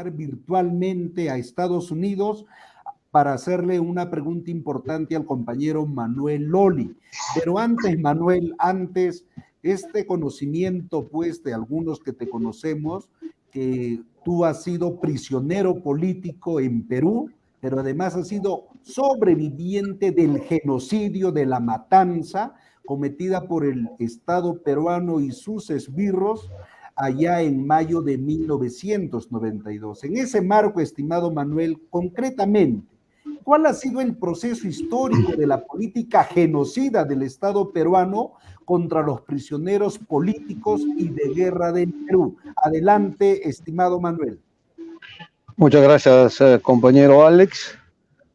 conectar virtualmente a Estados Unidos para hacerle una pregunta importante al compañero Manuel Loli. Pero antes, Manuel, este conocimiento, pues, de algunos que te conocemos, que tú has sido prisionero político en Perú, pero además has sido sobreviviente del genocidio, de la matanza cometida por el Estado peruano y sus esbirros allá en mayo de 1992. En ese marco, estimado Manuel, concretamente, ¿cuál ha sido el proceso histórico de la política genocida del Estado peruano contra los prisioneros políticos y de guerra del Perú? Adelante, estimado Manuel. Muchas gracias, compañero Alex.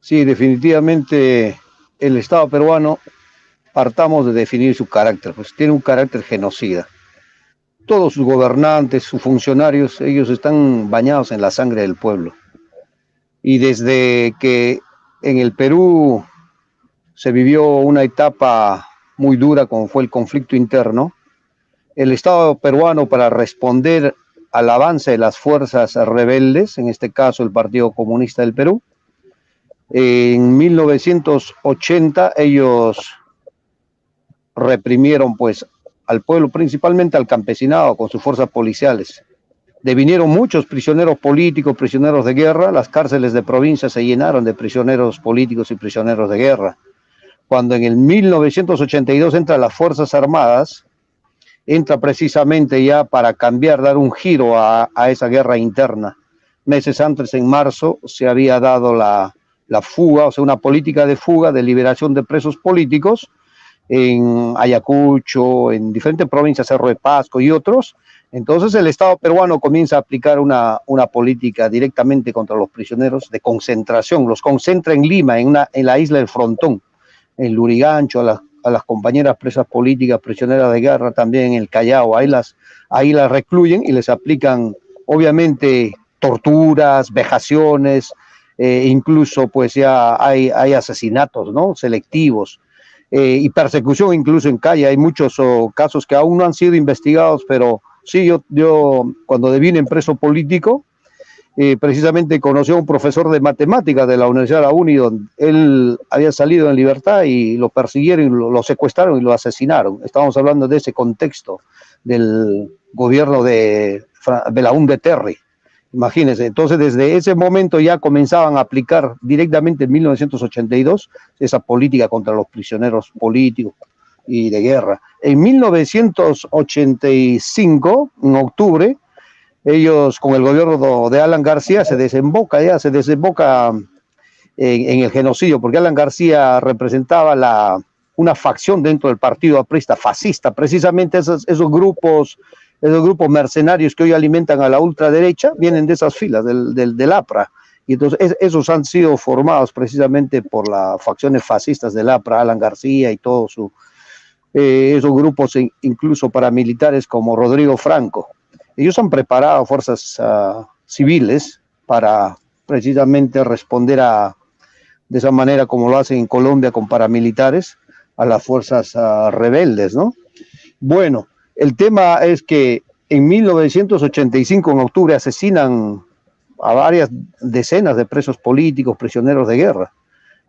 Sí, definitivamente el Estado peruano, partamos de definir su carácter, pues tiene un carácter genocida. Todos sus gobernantes, sus funcionarios, ellos están bañados en la sangre del pueblo. Y desde que en el Perú se vivió una etapa muy dura como fue el conflicto interno, el Estado peruano, para responder al avance de las fuerzas rebeldes, en este caso el Partido Comunista del Perú, en 1980 ellos reprimieron pues al pueblo, principalmente al campesinado, con sus fuerzas policiales. Devinieron muchos prisioneros políticos, prisioneros de guerra. Las cárceles de provincia se llenaron de prisioneros políticos y prisioneros de guerra. Cuando en el 1982 entran las Fuerzas Armadas, entra precisamente ya para cambiar, dar un giro a esa guerra interna. Meses antes, en marzo, se había dado la fuga, o sea, una política de fuga, de liberación de presos políticos en Ayacucho, en diferentes provincias, Cerro de Pasco y otros. Entonces el Estado peruano comienza a aplicar una política directamente contra los prisioneros de concentración. Los concentra en Lima, en la isla del Frontón, en Lurigancho, a las compañeras presas políticas, prisioneras de guerra, también en el Callao. Ahí las recluyen y les aplican, obviamente, torturas, vejaciones, incluso pues ya hay asesinatos, ¿no?, selectivos. Y persecución incluso en calle. Hay muchos casos que aún no han sido investigados, pero sí, yo cuando devine preso político, precisamente conocí a un profesor de matemáticas de la Universidad de la UNI, donde él había salido en libertad y lo persiguieron, lo secuestraron y lo asesinaron. Estábamos hablando de ese contexto del gobierno de Belaúnde Terry. Imagínense, entonces desde ese momento ya comenzaban a aplicar directamente en 1982 esa política contra los prisioneros políticos y de guerra. En 1985, en octubre, ellos con el gobierno de Alan García se desemboca en el genocidio, porque Alan García representaba una facción dentro del partido aprista fascista, precisamente esos grupos mercenarios que hoy alimentan a la ultraderecha vienen de esas filas del APRA, y entonces esos han sido formados precisamente por las facciones fascistas del APRA, Alan García y todos esos grupos, incluso paramilitares como Rodrigo Franco. Ellos han preparado fuerzas civiles para precisamente responder de esa manera como lo hacen en Colombia con paramilitares a las fuerzas rebeldes, ¿no? Bueno, el tema es que en 1985, en octubre, asesinan a varias decenas de presos políticos, prisioneros de guerra.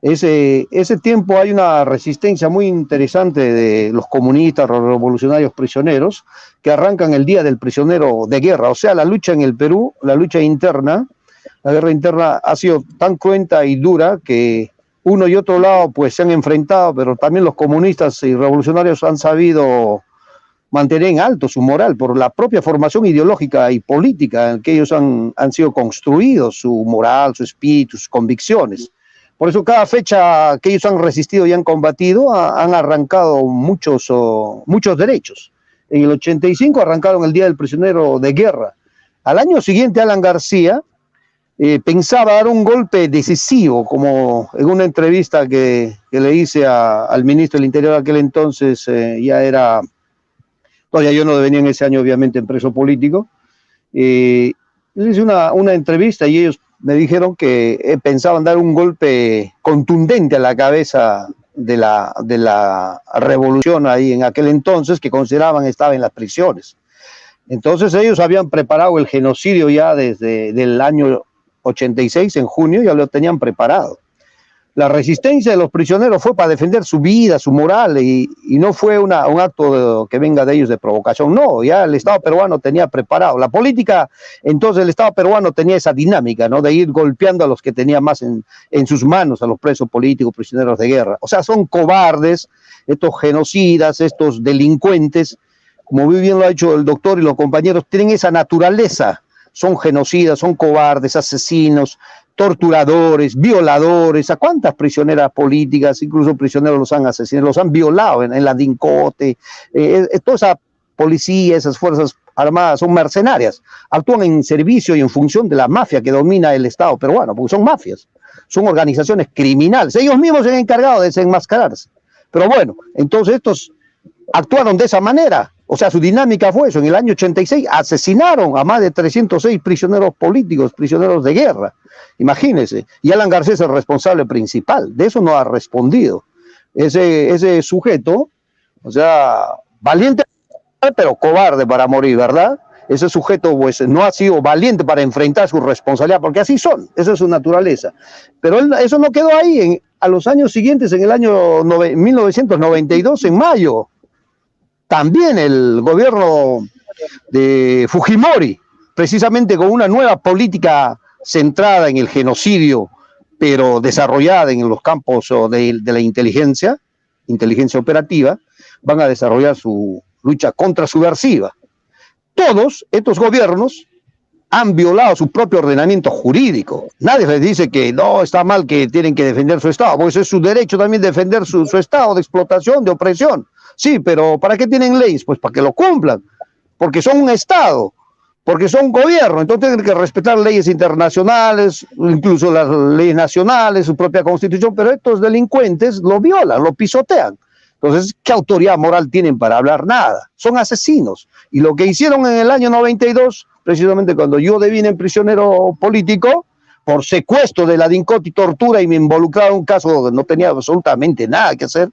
Ese tiempo hay una resistencia muy interesante de los comunistas, los revolucionarios prisioneros, que arrancan el Día del Prisionero de Guerra. O sea, la lucha en el Perú, la lucha interna, la guerra interna ha sido tan cruenta y dura que uno y otro lado pues se han enfrentado, pero también los comunistas y revolucionarios han sabido mantener en alto su moral por la propia formación ideológica y política en que ellos han sido construidos, su moral, su espíritu, sus convicciones. Por eso cada fecha que ellos han resistido y han combatido han arrancado muchos derechos. En el 85 arrancaron el Día del Prisionero de Guerra. Al año siguiente Alan García pensaba dar un golpe decisivo, como en una entrevista que le hice al ministro del Interior de aquel entonces, todavía yo no venía en ese año obviamente en preso político, le hice una entrevista y ellos me dijeron que pensaban dar un golpe contundente a la cabeza de la revolución ahí en aquel entonces, que consideraban estaba en las prisiones. Entonces ellos habían preparado el genocidio ya desde el año 86, en junio, ya lo tenían preparado. La resistencia de los prisioneros fue para defender su vida, su moral, y no fue un acto que venga de ellos de provocación. No, ya el Estado peruano tenía preparado. La política, entonces el Estado peruano tenía esa dinámica, ¿no? De ir golpeando a los que tenía más en sus manos, a los presos políticos, prisioneros de guerra. O sea, son cobardes, estos genocidas, estos delincuentes, como muy bien lo ha dicho el doctor y los compañeros, tienen esa naturaleza. Son genocidas, son cobardes, asesinos, torturadores, violadores. ¿A cuántas prisioneras políticas, incluso prisioneros, los han asesinado, los han violado en la DINCOTE? Toda esa policía, esas fuerzas armadas son mercenarias, actúan en servicio y en función de la mafia que domina el Estado peruano, porque son mafias, son organizaciones criminales. Ellos mismos se han encargado de desenmascararse. Pero bueno, entonces estos actuaron de esa manera. O sea, su dinámica fue eso. En el año 86 asesinaron a más de 306 prisioneros políticos, prisioneros de guerra. Imagínense. Y Alan García es el responsable principal. De eso no ha respondido. Ese sujeto, o sea, valiente, pero cobarde para morir, ¿verdad? Ese sujeto pues no ha sido valiente para enfrentar su responsabilidad, porque así son, esa es su naturaleza. Pero eso no quedó ahí. A los años siguientes, en el año 1992, en mayo, también el gobierno de Fujimori, precisamente con una nueva política centrada en el genocidio, pero desarrollada en los campos de la inteligencia operativa, van a desarrollar su lucha contrasubversiva. Todos estos gobiernos han violado su propio ordenamiento jurídico. Nadie les dice que no, está mal, que tienen que defender su Estado, pues es su derecho también defender su Estado de explotación, de opresión. Sí, pero ¿para qué tienen leyes? Pues para que lo cumplan, porque son un Estado, porque son un gobierno, entonces tienen que respetar leyes internacionales, incluso las leyes nacionales, su propia constitución, pero estos delincuentes lo violan, lo pisotean. Entonces, ¿qué autoridad moral tienen para hablar? Nada, son asesinos. Y lo que hicieron en el año 92, precisamente cuando yo devine prisionero político, por secuestro de la DINCOTE y tortura, y me involucraron en un caso que no tenía absolutamente nada que hacer,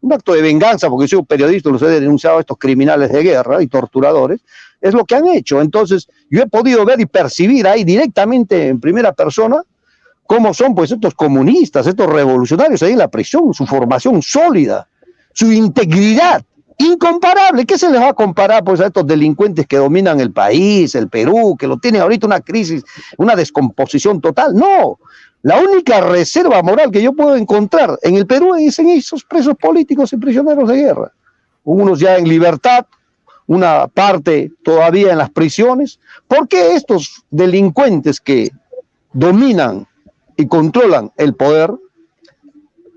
un acto de venganza, porque soy un periodista, los he denunciado a estos criminales de guerra y torturadores, es lo que han hecho. Entonces, yo he podido ver y percibir ahí directamente en primera persona cómo son pues estos comunistas, estos revolucionarios ahí en la prisión, su formación sólida, su integridad, incomparable. ¿Qué se les va a comparar pues a estos delincuentes que dominan el país, el Perú, que lo tienen ahorita una crisis, una descomposición total? No. La única reserva moral que yo puedo encontrar en el Perú es en esos presos políticos y prisioneros de guerra. Unos ya en libertad, una parte todavía en las prisiones. ¿Por qué estos delincuentes que dominan y controlan el poder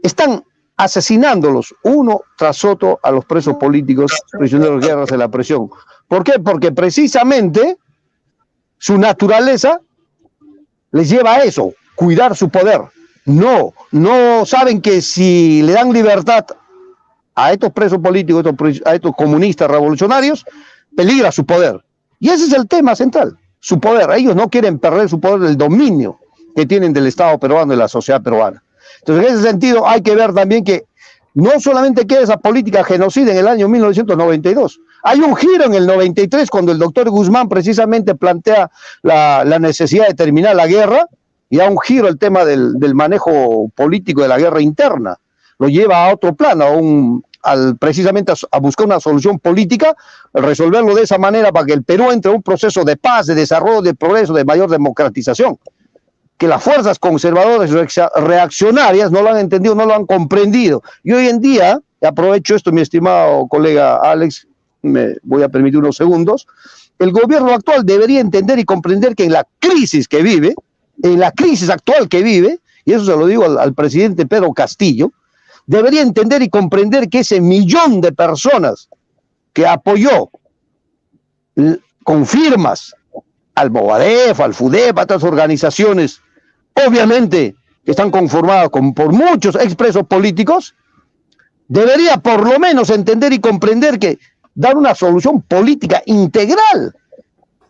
están asesinándolos uno tras otro a los presos políticos, prisioneros de guerra de la prisión? ¿Por qué? Porque precisamente su naturaleza les lleva a eso, cuidar su poder. No saben que si le dan libertad a estos presos políticos, a estos comunistas revolucionarios, peligra su poder. Y ese es el tema central, su poder. Ellos no quieren perder su poder, del dominio que tienen del Estado peruano y de la sociedad peruana. Entonces, en ese sentido, hay que ver también que no solamente queda esa política genocida en el año 1992, hay un giro en el 93 cuando el doctor Guzmán precisamente plantea la necesidad de terminar la guerra, y da un giro el tema del manejo político de la guerra interna, lo lleva a otro plano, precisamente a buscar una solución política, resolverlo de esa manera para que el Perú entre en un proceso de paz, de desarrollo, de progreso, de mayor democratización. Que las fuerzas conservadoras y reaccionarias no lo han entendido, no lo han comprendido. Y hoy en día, aprovecho esto, mi estimado colega Alex, me voy a permitir unos segundos, el gobierno actual debería entender y comprender que en la crisis que vive, en la crisis actual que vive, y eso se lo digo al presidente Pedro Castillo, debería entender y comprender que ese millón de personas que apoyó con firmas al Movadef, al FUDEP, a otras organizaciones, obviamente que están conformadas por muchos expresos políticos, debería por lo menos entender y comprender que dar una solución política integral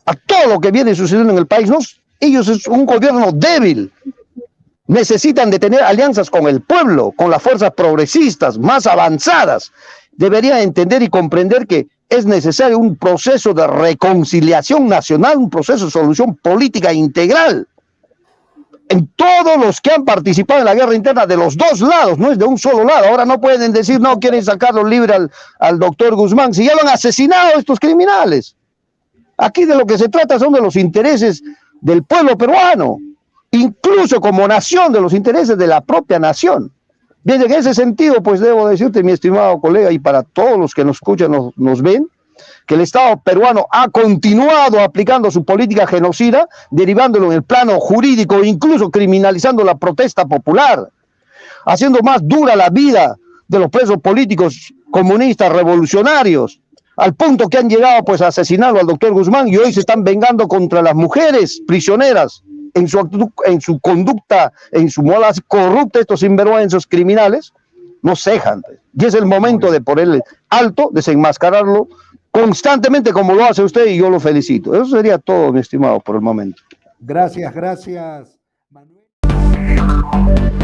a todo lo que viene sucediendo en el país, ¿no? Ellos es un gobierno débil, necesitan de tener alianzas con el pueblo, con las fuerzas progresistas más avanzadas. Deberían entender y comprender que es necesario un proceso de reconciliación nacional, un proceso de solución política integral en todos los que han participado en la guerra interna de los dos lados, no es de un solo lado. Ahora no pueden decir, no, quieren sacarlo libre al doctor Guzmán, si ya lo han asesinado estos criminales. Aquí de lo que se trata son de los intereses del pueblo peruano, incluso como nación, de los intereses de la propia nación. Bien, en ese sentido, pues debo decirte, mi estimado colega, y para todos los que nos escuchan, nos ven, que el Estado peruano ha continuado aplicando su política genocida, derivándolo en el plano jurídico, incluso criminalizando la protesta popular, haciendo más dura la vida de los presos políticos comunistas revolucionarios, al punto que han llegado pues a asesinarlo al doctor Guzmán, y hoy se están vengando contra las mujeres prisioneras en su conducta, en su moda corrupta. Estos sinvergüenzos criminales no cejan, y es el momento de ponerle alto, desenmascararlo constantemente, como lo hace usted, y yo lo felicito. Eso sería todo, mi estimado, por el momento. Gracias, Manuel.